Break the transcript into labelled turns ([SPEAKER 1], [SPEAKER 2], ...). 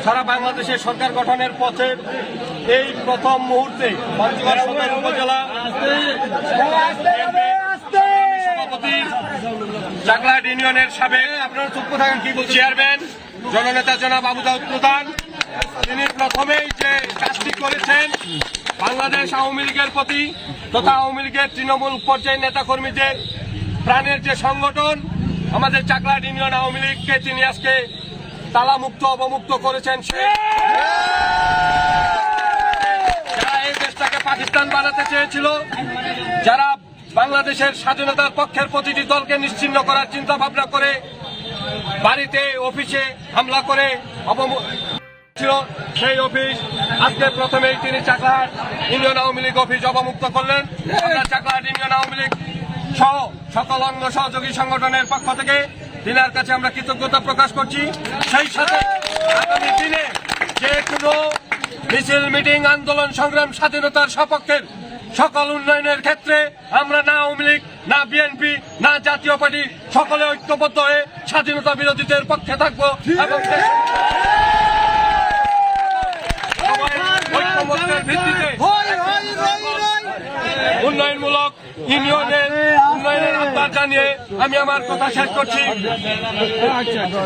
[SPEAKER 1] সারা বাংলাদেশের সরকার গঠনের পথের এই প্রথম মুহূর্তে পঞ্চগড় সদর উপজেলা সভাপতি চাকলাহাট ইউনিয়নের সাবেক আপনারা চুপ থাকেন কি বলছেন চেয়ারম্যান জননেতা জনাব আবু দাউদ প্রধান, তিনি প্রথমেই যে কাজটি করেছেন বাংলাদেশ আওয়ামী লীগের প্রতি তথা আওয়ামী লীগের তৃণমূল পর্যায়ের নেতাকর্মীদের প্রাণের যে সংগঠন আমাদের চাকলাহাট ইউনিয়ন আওয়ামী লীগকে তিনি আজকে তালামুক্ত অবমুক্ত করেছেন। যারা এই দেশটাকে পাকিস্তান বানাতে চেয়েছিল, যারা বাংলাদেশের স্বাধীনতার পক্ষের প্রতিটি দলকে নিশ্চিহ্ন করার চিন্তা ভাবনা করে বাড়িতে অফিসে হামলা করে ছিল, সেই অফিস আজকে প্রথমেই তিনি চাকলাহাট ইউনিয়ন আওয়ামী লীগ অফিস অবমুক্ত করলেন। আমরা চাকলাহাট ইউনিয়ন আওয়ামী লীগ সহ সকল অঙ্গ সহযোগী সংগঠনের পক্ষ থেকে তিনার কাছে আমরা কৃতজ্ঞতা প্রকাশ করছি। সেই সাথে আগামী দিনে যে কোনো মিছিল মিটিং আন্দোলন সংগ্রাম স্বাধীনতার সপক্ষের সকল উন্নয়নের ক্ষেত্রে আমরা না আওয়ামী লীগ না বিএনপি না জাতীয় পার্টি সকলে ঐক্যবদ্ধ হয়ে স্বাধীনতা বিরোধীদের পক্ষে থাকবো এবং ঐক্যমত্যের ভিত্তিতে উন্নয়নমূলক ইউনিয়নের উন্নয়নের আহ্বান জানিয়ে আমি আমার কথা শেষ করছি।